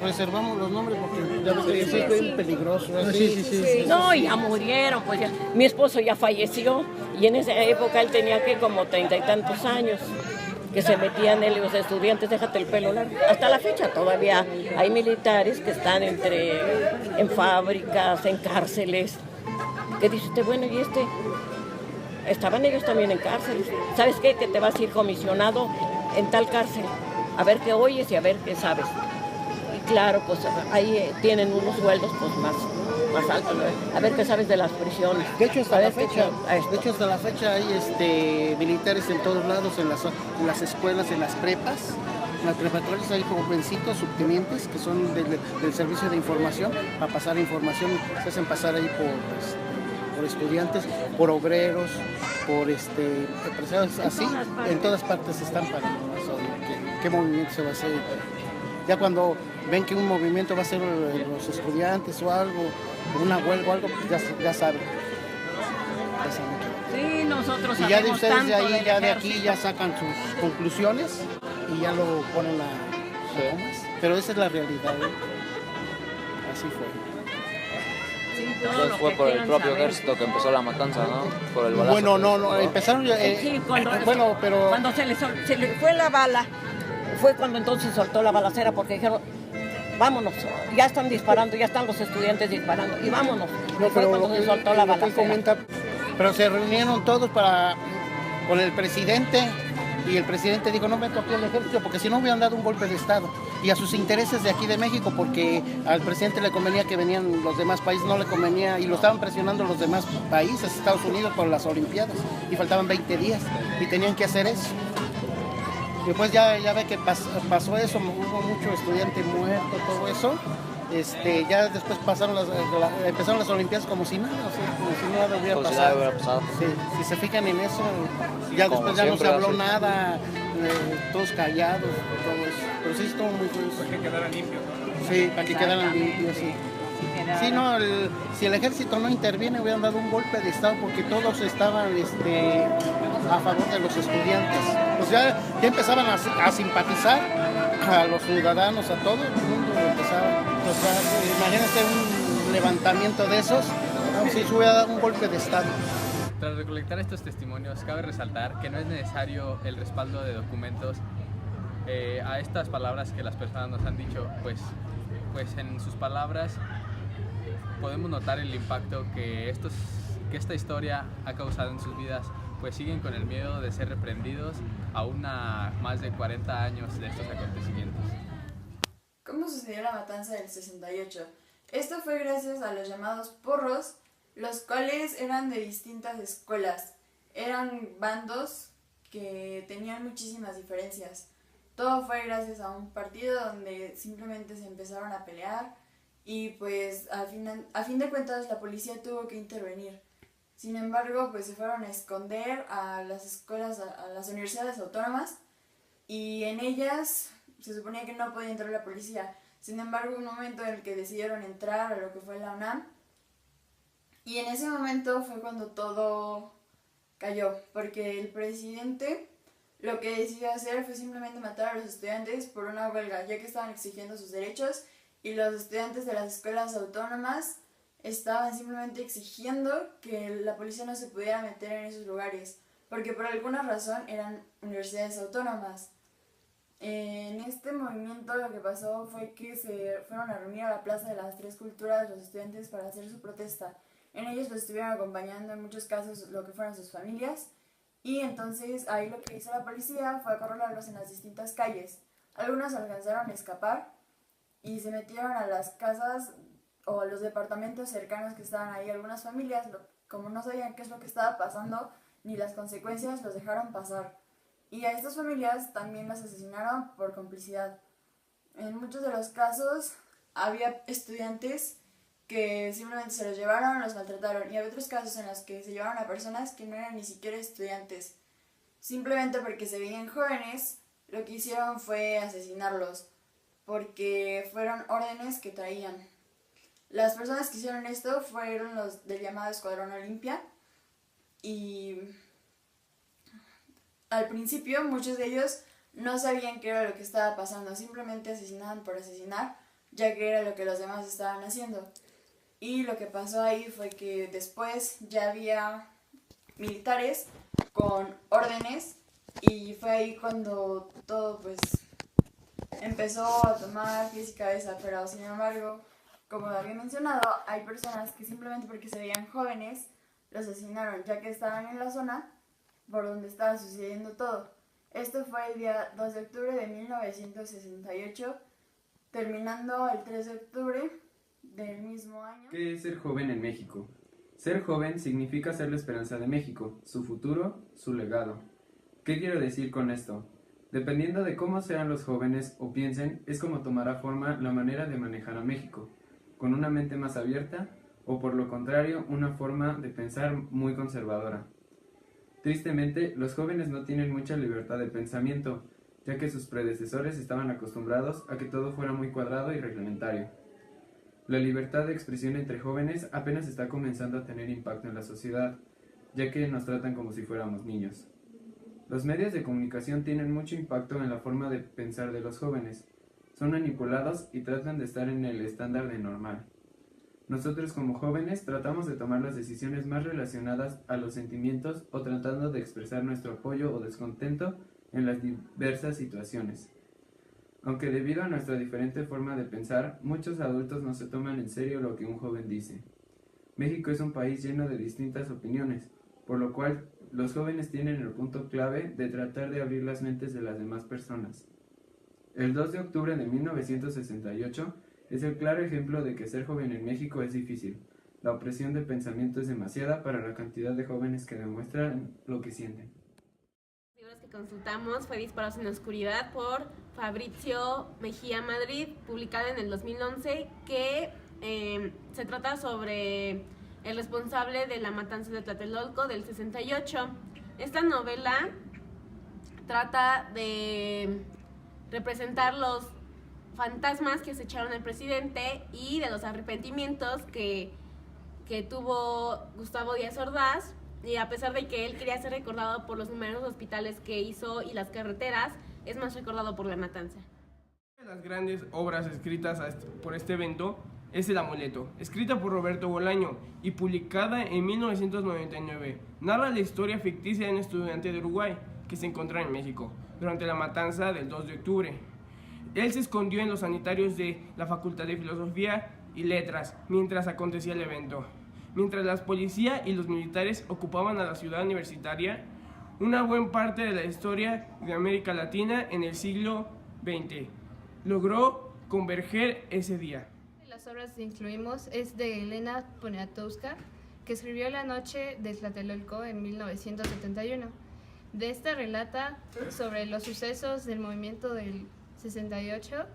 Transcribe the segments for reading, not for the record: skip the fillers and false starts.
Reservamos los nombres porque ya ves que sí, es bien peligroso. Sí. No, ya murieron, pues ya. Mi esposo ya falleció y en esa época él tenía que como 30 y tantos años, que se metían él y los estudiantes, déjate el pelo largo. Hasta la fecha todavía hay militares que están en fábricas, en cárceles, que dice usted, bueno, y estaban ellos también en cárceles. ¿Sabes qué? Que te vas a ir comisionado en tal cárcel, a ver qué oyes y a ver qué sabes. Claro, pues ahí tienen unos sueldos pues más altos, ¿no? A ver qué sabes de las prisiones. De hecho, hasta la fecha hay militares en todos lados, en las escuelas, en las prepas. En las preparatorias hay jovencitos, subtenientes, que son del servicio de información, para pasar información, se hacen pasar ahí por estudiantes, por obreros, por empresarios, así, en todas partes están para qué movimiento se va a hacer. Ya cuando ven que un movimiento va a ser los estudiantes o algo, una huelga o algo, pues ya saben. Sí, nosotros y ya de ustedes de ahí, ya de aquí, ya sacan sus conclusiones y ya lo ponen a tomas. Pero esa es la realidad, ¿eh? Así fue. Entonces fue por el propio ejército que empezó la matanza, ¿no? Por el balazo. Bueno, no, empezaron... sí, cuando se le fue la bala, fue cuando entonces soltó la balacera porque dijeron, vámonos, ya están disparando, ya están los estudiantes disparando y vámonos. No, fue cuando se soltó la balacera. Pero se reunieron todos con el presidente y el presidente dijo, no meto aquí al ejército porque si no hubieran dado un golpe de estado. Y a sus intereses de aquí de México, porque al presidente le convenía que venían los demás países, no le convenía, y lo estaban presionando los demás países, Estados Unidos, por las Olimpiadas, y faltaban 20 días, y tenían que hacer eso. Después ya ve que pasó eso, hubo mucho estudiante muerto, todo eso. Ya después empezaron las Olimpiadas como si nada, o sea, como si nada hubiera pasado. Sí, si se fijan en eso, ya como después ya no se habló nada, todos callados, todo eso. Pero sí estuvo muy feo. Para que quedaran limpios, ¿no? Sí, para que quedaran limpios, sí. Sí, no, si el ejército no interviene, hubieran dado un golpe de estado porque todos estaban a favor de los estudiantes. Pues ya empezaban a simpatizar a los ciudadanos, a todo el mundo empezaba. O sea, imagínate un levantamiento de esos, si se hubiera dado un golpe de estado. Tras recolectar estos testimonios, cabe resaltar que no es necesario el respaldo de documentos a estas palabras que las personas nos han dicho, pues en sus palabras podemos notar el impacto que esta historia ha causado en sus vidas, pues siguen con el miedo de ser reprendidos aún a más de 40 años de estos acontecimientos. ¿Cómo sucedió la matanza del 68? Esto fue gracias a los llamados porros, los cuales eran de distintas escuelas. Eran bandos que tenían muchísimas diferencias. Todo fue gracias a un partido donde simplemente se empezaron a pelear y pues a fin de cuentas la policía tuvo que intervenir. Sin embargo, pues se fueron a esconder a las escuelas, a las universidades autónomas, y en ellas se suponía que no podía entrar la policía. Sin embargo, un momento en el que decidieron entrar a lo que fue la UNAM, y en ese momento fue cuando todo cayó, porque el presidente lo que decidió hacer fue simplemente matar a los estudiantes por una huelga, ya que estaban exigiendo sus derechos, y los estudiantes de las escuelas autónomas estaban simplemente exigiendo que la policía no se pudiera meter en esos lugares, porque por alguna razón eran universidades autónomas. En este movimiento lo que pasó fue que se fueron a reunir a la Plaza de las Tres Culturas los estudiantes para hacer su protesta. En ellos los estuvieron acompañando en muchos casos lo que fueron sus familias, y entonces ahí lo que hizo la policía fue acorralarlos en las distintas calles. Algunos alcanzaron a escapar y se metieron a las casas o a los departamentos cercanos que estaban ahí. Algunas familias, como no sabían qué es lo que estaba pasando ni las consecuencias, los dejaron pasar. Y a estas familias también las asesinaron por complicidad. En muchos de los casos había estudiantes que simplemente se los llevaron, los maltrataron, y había otros casos en los que se llevaron a personas que no eran ni siquiera estudiantes. Simplemente porque se veían jóvenes, lo que hicieron fue asesinarlos, porque fueron órdenes que traían. Las personas que hicieron esto fueron los del llamado Escuadrón Olimpia, y al principio muchos de ellos no sabían qué era lo que estaba pasando, simplemente asesinaban por asesinar, ya que era lo que los demás estaban haciendo. Y lo que pasó ahí fue que después ya había militares con órdenes y fue ahí cuando todo pues empezó a tomar pies y cabeza, pero sin embargo, como había mencionado, hay personas que simplemente porque se veían jóvenes los asesinaron, ya que estaban en la zona por donde estaba sucediendo todo. Esto fue el día 2 de octubre de 1968, terminando el 3 de octubre del mismo año. ¿Qué es ser joven en México? Ser joven significa ser la esperanza de México, su futuro, su legado. ¿Qué quiero decir con esto? Dependiendo de cómo sean los jóvenes o piensen, es como tomará forma la manera de manejar a México, con una mente más abierta o por lo contrario, una forma de pensar muy conservadora. Tristemente, los jóvenes no tienen mucha libertad de pensamiento, ya que sus predecesores estaban acostumbrados a que todo fuera muy cuadrado y reglamentario. La libertad de expresión entre jóvenes apenas está comenzando a tener impacto en la sociedad, ya que nos tratan como si fuéramos niños. Los medios de comunicación tienen mucho impacto en la forma de pensar de los jóvenes. Son manipulados y tratan de estar en el estándar de normal. Nosotros como jóvenes tratamos de tomar las decisiones más relacionadas a los sentimientos o tratando de expresar nuestro apoyo o descontento en las diversas situaciones. Aunque debido a nuestra diferente forma de pensar, muchos adultos no se toman en serio lo que un joven dice. México es un país lleno de distintas opiniones, por lo cual los jóvenes tienen el punto clave de tratar de abrir las mentes de las demás personas. El 2 de octubre de 1968 es el claro ejemplo de que ser joven en México es difícil. La opresión de pensamiento es demasiada para la cantidad de jóvenes que demuestran lo que sienten. Los libros que consultamos fue Disparos en la Oscuridad por Fabrizio Mejía Madrid, publicado en el 2011, que se trata sobre el responsable de la matanza de Tlatelolco del 68. Esta novela trata de representar los fantasmas que se echaron al presidente y de los arrepentimientos que tuvo Gustavo Díaz Ordaz, y a pesar de que él quería ser recordado por los numerosos hospitales que hizo y las carreteras, es más recordado por la matanza. Una de las grandes obras escritas por este evento es El Amuleto, escrita por Roberto Bolaño y publicada en 1999. Narra la historia ficticia de un estudiante de Uruguay que se encontraba en México durante la matanza del 2 de octubre. Él se escondió en los sanitarios de la Facultad de Filosofía y Letras mientras acontecía el evento. Mientras la policía y los militares ocupaban a la ciudad universitaria, una buena parte de la historia de América Latina en el siglo XX logró converger ese día. Las obras que incluimos es de Elena Poniatowska, que escribió La noche de Tlatelolco en 1971. De esta relata sobre los sucesos del movimiento del 68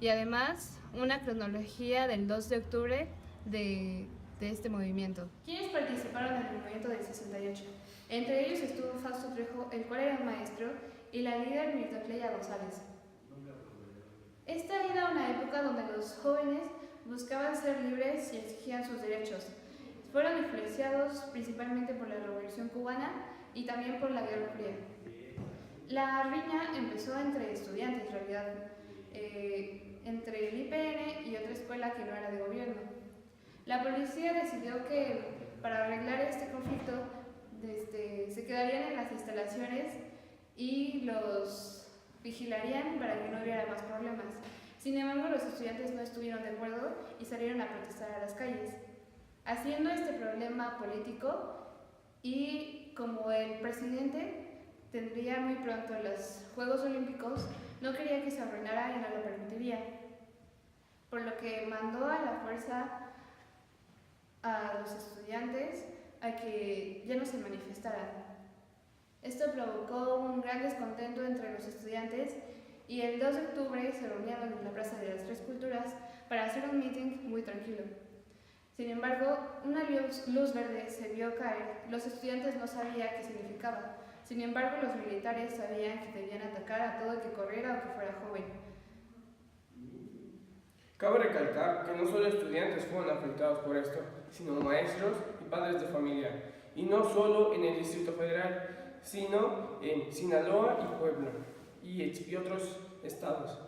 y además una cronología del 2 de octubre de este movimiento. ¿Quiénes participaron en el movimiento del 68? Entre ellos estuvo Fausto Trejo, el cual era un maestro, y la líder Mirta Cleya González. Esta era una época donde los jóvenes buscaban ser libres y exigían sus derechos. Fueron influenciados principalmente por la Revolución Cubana y también por la Guerra Fría. La riña empezó entre estudiantes, en realidad, entre el IPN y otra escuela que no era de gobierno. La policía decidió que para arreglar este conflicto se quedarían en las instalaciones y los vigilarían para que no hubiera más problemas. Sin embargo, los estudiantes no estuvieron de acuerdo y salieron a protestar a las calles, haciendo este problema político, y como el presidente tendría muy pronto los Juegos Olímpicos, no quería que se arruinara y no lo permitiría, por lo que mandó a la fuerza a los estudiantes a que ya no se manifestaran. Esto provocó un gran descontento entre los estudiantes y el 2 de octubre se reunieron en la Plaza de las Tres Culturas para hacer un meeting muy tranquilo. Sin embargo, una luz verde se vio caer. Los estudiantes no sabían qué significaba. Sin embargo, los militares sabían que debían atacar a todo el que corriera o que fuera joven. Cabe recalcar que no solo estudiantes fueron afectados por esto, sino maestros y padres de familia, y no solo en el Distrito Federal, sino en Sinaloa y Puebla y otros estados.